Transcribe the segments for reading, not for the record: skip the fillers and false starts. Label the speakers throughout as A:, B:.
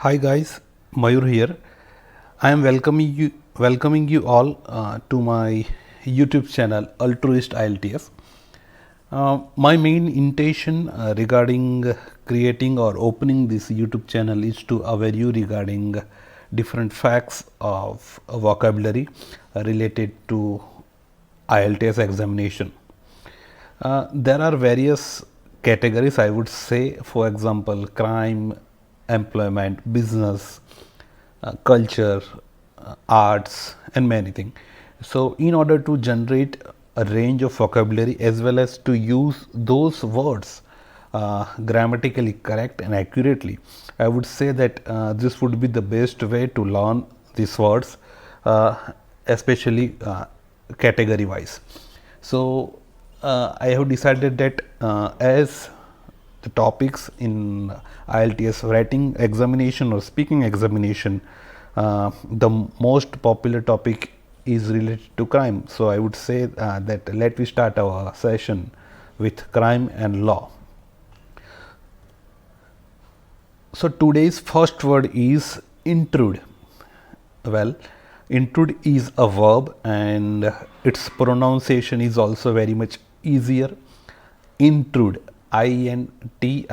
A: Hi guys, Mayur here. I am welcoming you all to my YouTube channel Altruist IELTS. My main intention regarding creating or opening this YouTube channel is to aware you regarding different facts of vocabulary related to IELTS examination. There are various categories, I would say, for example, crime, employment, business, culture, arts, and many things. So, in order to generate a range of vocabulary as well as to use those words grammatically correct and accurately, I would say that this would be the best way to learn these words, especially category wise. So, I have decided that as the topics in IELTS writing examination or speaking examination, the most popular topic is related to crime. So, I would say that let we start our session with crime and law. So, today's first word is intrude. Well, intrude is a verb and its pronunciation is also very much easier. Intrude, INTRUDE.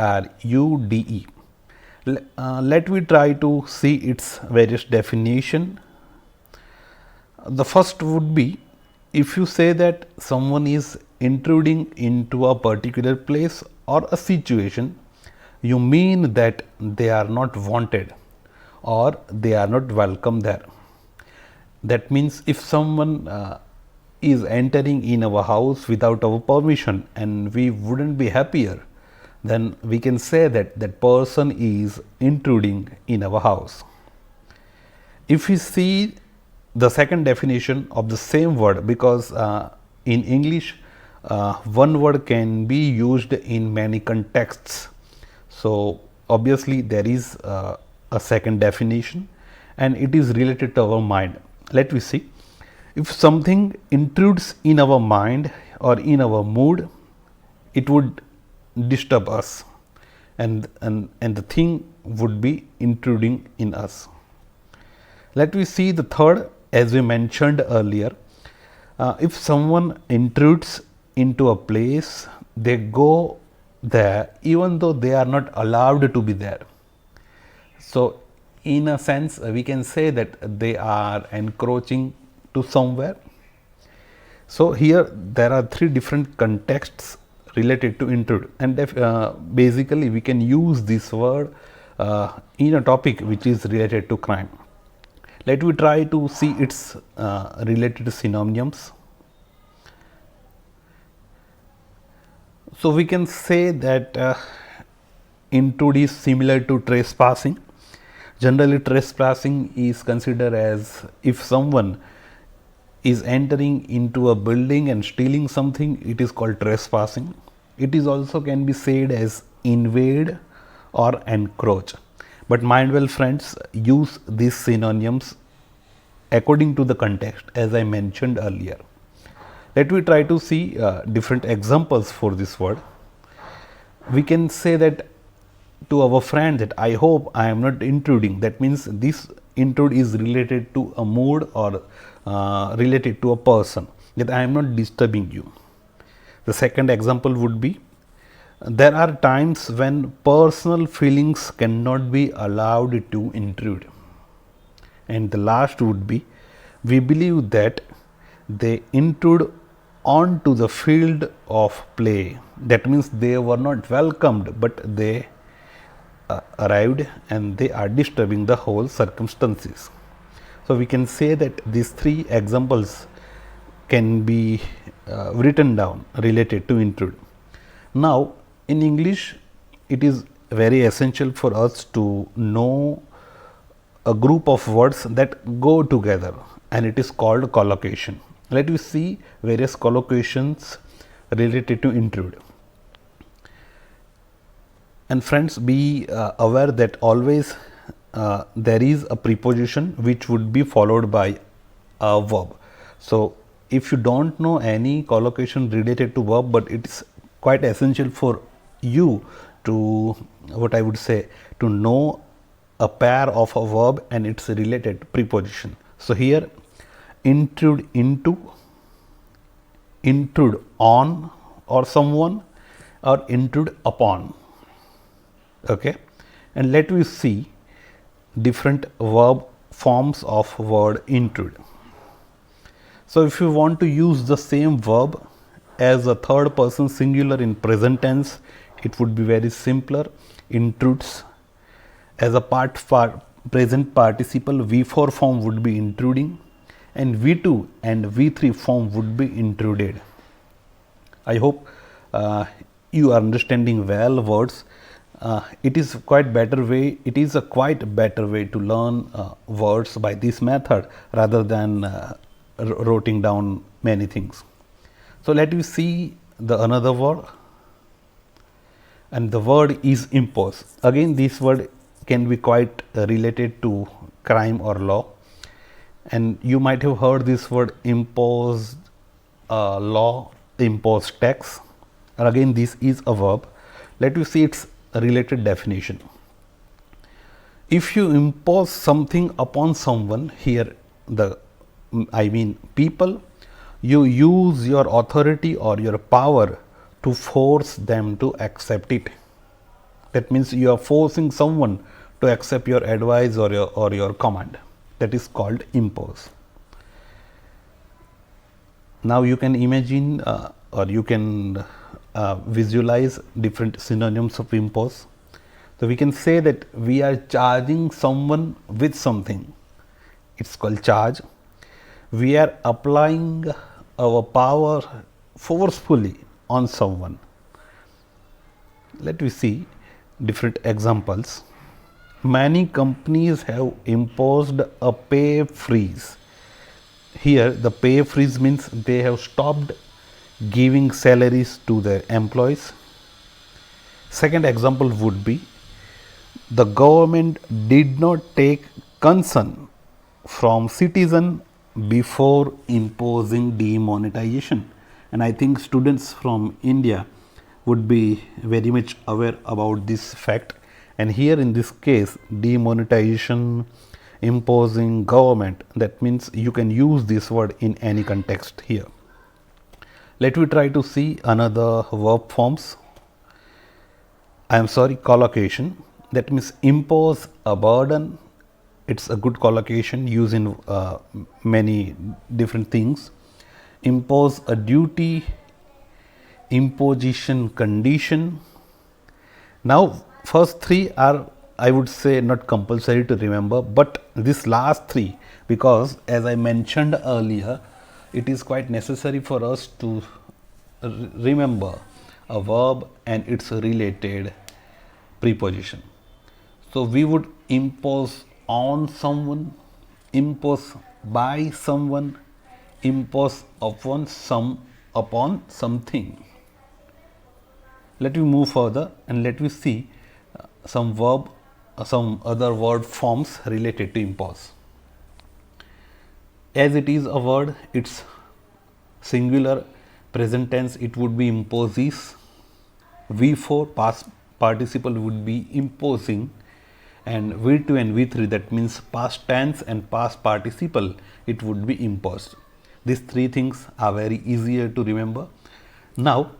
A: Let me try to see its various definition. The first would be, if you say that someone is intruding into a particular place or a situation, you mean that they are not wanted or they are not welcome there. That means if someone is entering in our house without our permission and we wouldn't be happier, then we can say that that person is intruding in our house. If we see the second definition of the same word, because in English one word can be used in many contexts, so obviously there is a second definition and it is related to our mind. Let me see. If something intrudes in our mind or in our mood, it would disturb us and the thing would be intruding in us. Let me see the third, as we mentioned earlier. If someone intrudes into a place, they go there even though they are not allowed to be there. So, in a sense, we can say that they are encroaching to somewhere. So, here there are three different contexts related to intrude, and basically we can use this word in a topic which is related to crime. Let me try to see its related synonyms. So, we can say that intrude is similar to trespassing. Generally, trespassing is considered as if someone is entering into a building and stealing something, it is called trespassing. It is also can be said as invade or encroach. But mind well friends, use these synonyms according to the context as I mentioned earlier. Let me try to see different examples for this word. We can say that to our friend that I hope I am not intruding. That means this intrude is related to a mood or related to a person, that I am not disturbing you. The second example would be, there are times when personal feelings cannot be allowed to intrude. And the last would be, we believe that they intrude onto the field of play. That means they were not welcomed, but they arrived and they are disturbing the whole circumstances. So, we can say that these three examples can be written down related to intrude. Now, in English, it is very essential for us to know a group of words that go together, and it is called collocation. Let us see various collocations related to intrude. And friends, be aware that always there is a preposition which would be followed by a verb. So, if you don't know any collocation related to verb, but it is quite essential for you to, what I would say, to know a pair of a verb and its related preposition. So here intrude into, intrude on or someone, or intrude upon. Okay, and let me see different verb forms of word intrude. So if you want to use the same verb as a third person singular in present tense, it would be very simpler. Intrudes. As a present participle, V4 form would be intruding, and V2 and V3 form would be intruded. I hope you are understanding well words. It is quite better way. It is a quite better way to learn words by this method rather than writing down many things. So let me see the another word, and the word is impose. Again, this word can be quite related to crime or law, and you might have heard this word impose law, impose tax. And again, this is a verb. Let me see its related definition. If you impose something upon someone, here I mean people, you use your authority or your power to force them to accept it. That means you are forcing someone to accept your advice or your command. That is called impose. Now you can imagine or you can visualize different synonyms of impose. So we can say that we are charging someone with something. It's called charge. We are applying our power forcefully on someone. Let me see different examples. Many companies have imposed a pay freeze. Here the pay freeze means they have stopped giving salaries to their employees. Second example would be, the government did not take concern from citizen before imposing demonetization. And I think students from India would be very much aware about this fact. And here in this case, demonetization, imposing, government, that means you can use this word in any context here. Let me try to see another verb forms. Collocation. That means impose a burden. It's a good collocation used in many different things. Impose a duty, imposition, condition. Now first three are, I would say, not compulsory to remember, but this last three, because as I mentioned earlier, it is quite necessary for us to remember a verb and its related preposition. So we would impose on someone, impose by someone, impose upon something. Let me move further and let me see some other word forms related to impose. As it is a word, it's singular, present tense, it would be imposes. V4 past participle would be imposing, and V2 and V3, that means past tense and past participle, it would be imposed. These three things are very easier to remember. Now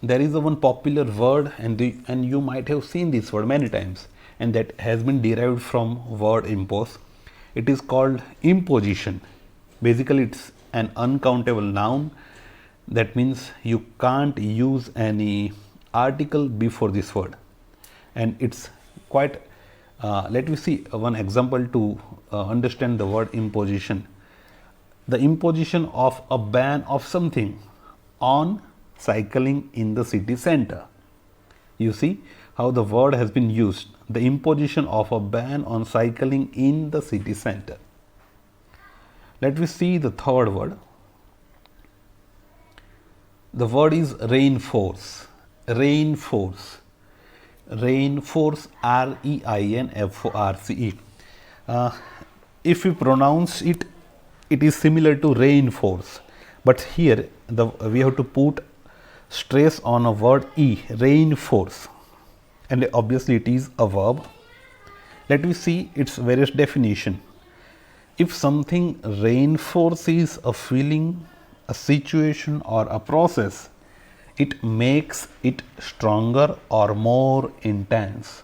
A: there is a one popular word, and you might have seen this word many times, and that has been derived from word impose. It is called imposition. Basically it's an uncountable noun. That means you can't use any article before this word, and it's quite let me see one example to understand the word imposition. The imposition of a ban of something on cycling in the city center. You see how the word has been used, the imposition of a ban on cycling in the city center. Let me see the third word. The word is reinforce. Reinforce. Reinforce, REINFORCE. If we pronounce it, it is similar to reinforce, but here we have to put stress on a word E, reinforce, and obviously it is a verb, Let me see its various definition. If something reinforces a feeling, a situation or a process, it makes it stronger or more intense.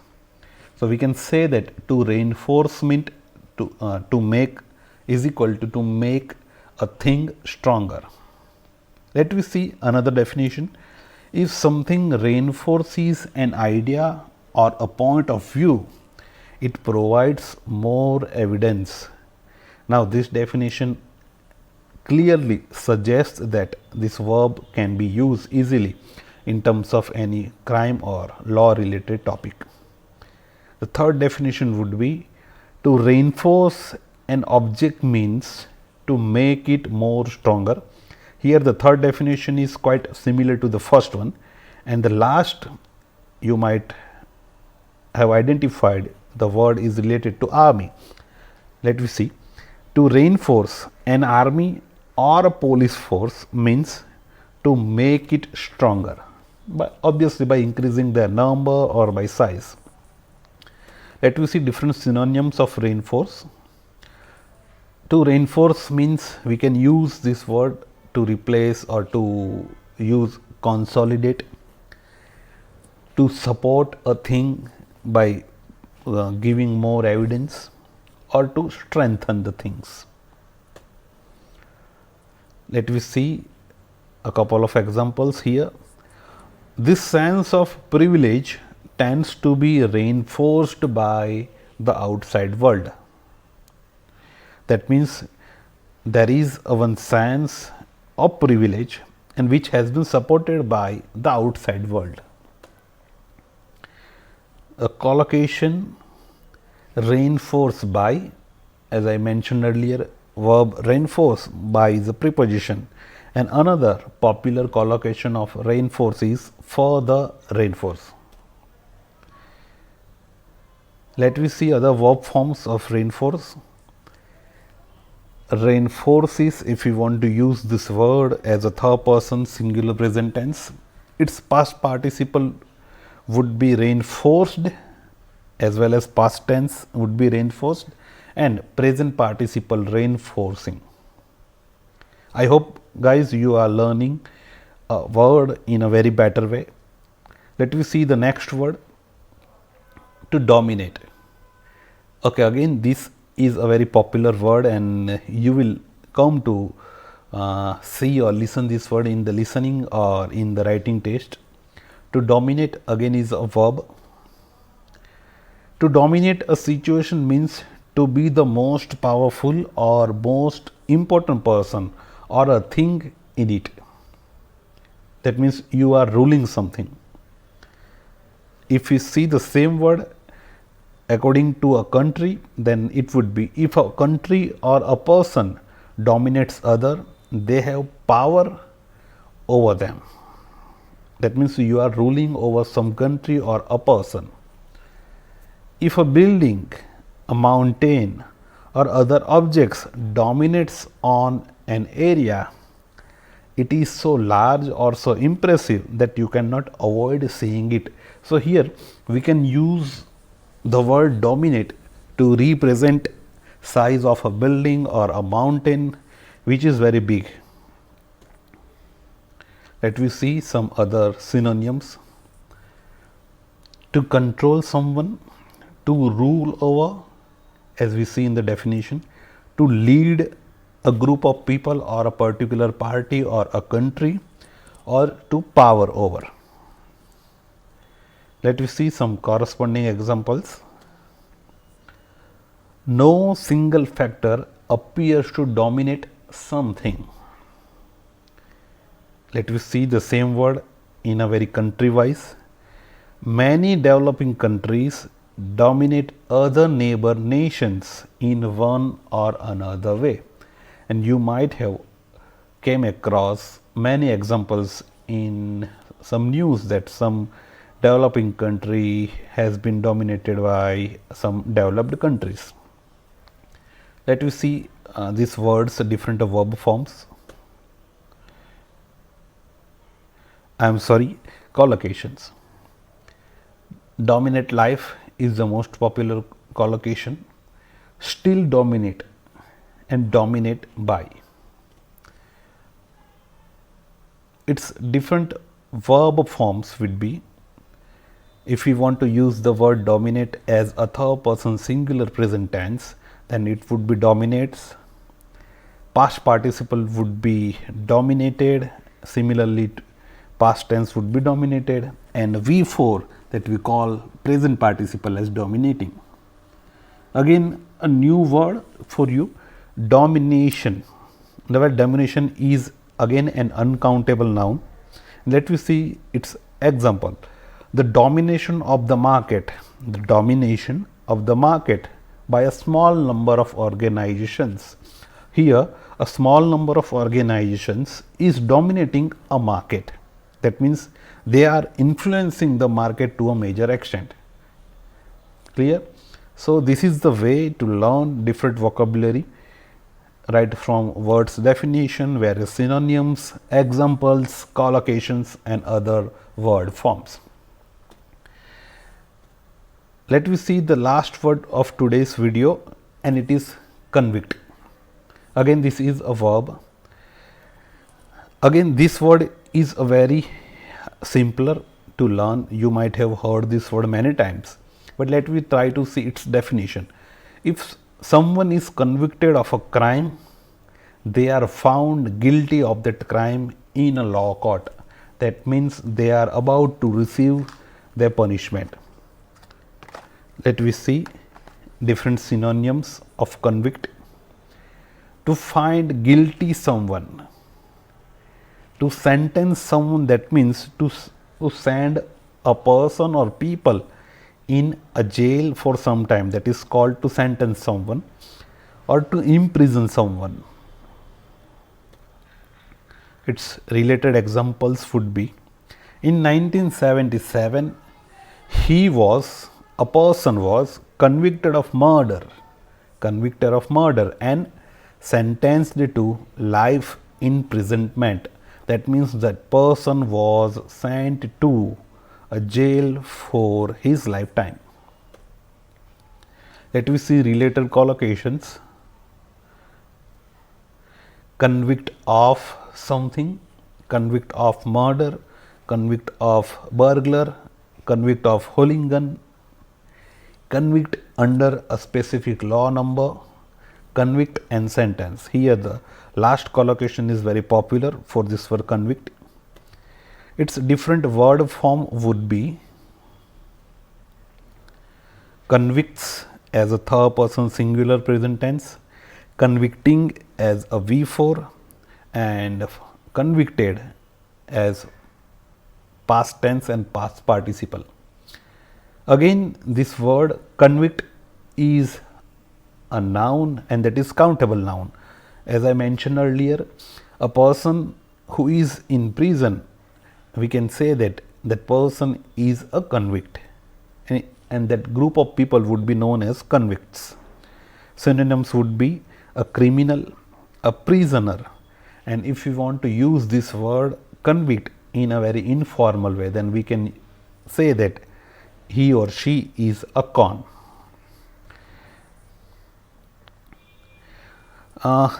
A: So we can say that to reinforcement to make is equal to make a thing stronger. Let me see another definition. If something reinforces an idea or a point of view, it provides more evidence. Now this definition clearly suggests that this verb can be used easily in terms of any crime or law related topic. The third definition would be to reinforce an object means to make it more stronger. Here the third definition is quite similar to the first one, and the last you might have identified the word is related to army. Let me see. To reinforce an army or a police force means to make it stronger, but obviously by increasing their number or by size. Let me see different synonyms of reinforce. To reinforce means we can use this word to replace or to use consolidate, to support a thing by giving more evidence, or to strengthen the things. Let me see a couple of examples here. This sense of privilege tends to be reinforced by the outside world. That means there is one sense of privilege and which has been supported by the outside world. A collocation reinforced by, as I mentioned earlier, verb reinforce by is a preposition, and another popular collocation of reinforce is further reinforce. Let me see other verb forms of reinforce. Reinforces, if you want to use this word as a third person singular present tense, its past participle would be reinforced, as well as past tense would be reinforced, and present participle reinforcing. I hope guys you are learning a word in a very better way. Let me see the next word, to dominate. Okay, again this is a very popular word and you will come to see or listen this word in the listening or in the writing test. To dominate again is a verb. To dominate a situation means to be the most powerful or most important person or a thing in it. That means you are ruling something. If you see the same word according to a country, then it would be, if a country or a person dominates other, they have power over them. That means you are ruling over some country or a person. If a building, a mountain or other objects dominates on an area, it is so large or so impressive that you cannot avoid seeing it. So here we can use the word dominate to represent size of a building or a mountain which is very big. Let me see some other synonyms. To control someone, to rule over, as we see in the definition, to lead a group of people or a particular party or a country, or to power over. Let me see some corresponding examples. No single factor appears to dominate something. Let me see the same word in a very country wise. Many developing countries dominate other neighbor nations in one or another way, and you might have came across many examples in some news that some developing country has been dominated by some developed countries. Let me see these words, different verb forms. Collocations. Dominate life is the most popular collocation, still dominate and dominate by. Its different verb forms would be, if we want to use the word dominate as a third person singular present tense, then it would be dominates. Past participle would be dominated. Similarly, past tense would be dominated, and V4 that we call present participle as dominating. Again, a new word for you, domination. The word domination is again an uncountable noun. Let me see its example. The domination of the market, the domination of the market by a small number of organizations. Here, a small number of organizations is dominating a market. That means they are influencing the market to a major extent. Clear? So, this is the way to learn different vocabulary, right from words definition, various synonyms, examples, collocations and other word forms. Let me see the last word of today's video, and it is convict. Again, this is a verb. Again, this word is a very simpler to learn. You might have heard this word many times, but let me try to see its definition. If someone is convicted of a crime, they are found guilty of that crime in a law court. That means they are about to receive their punishment. Let me see different synonyms of convict. To find guilty someone, to sentence someone, that means to send a person or people in a jail for some time, that is called to sentence someone, or to imprison someone. Its related examples would be, in 1977 a person was convicted of murder and sentenced to life imprisonment. That means that person was sent to a jail for his lifetime. Let me see related collocations. Convict of something, convict of murder, convict of burglar, convict of hooligan, convict under a specific law number, convict and sentence. Here the last collocation is very popular for this word convict. Its different word form would be convicts as a third person singular present tense, convicting as a V4, and convicted as past tense and past participle. Again, this word convict is a noun, and that is countable noun. As I mentioned earlier, a person who is in prison, we can say that that person is a convict, and that group of people would be known as convicts. Synonyms would be a criminal, a prisoner, and if we want to use this word convict in a very informal way, then we can say that he or she is a con.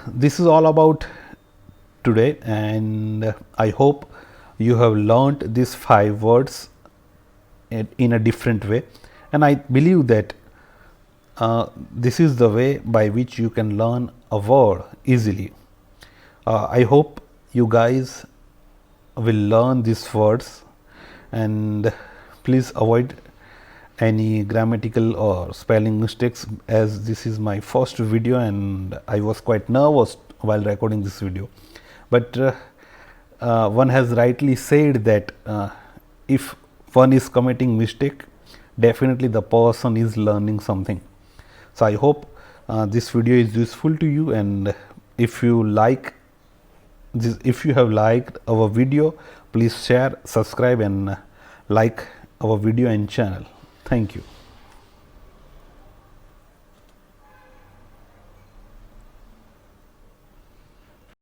A: This is all about today, and I hope you have learnt these 5 words in a different way, and I believe that this is the way by which you can learn a word easily. I hope you guys will learn these words, and please avoid any grammatical or spelling mistakes, as this is my first video and I was quite nervous while recording this video. But one has rightly said that if one is committing mistake, definitely the person is learning something. So I hope this video is useful to you, and if you like this, if you have liked our video, please share, subscribe and like our video and channel. Thank you.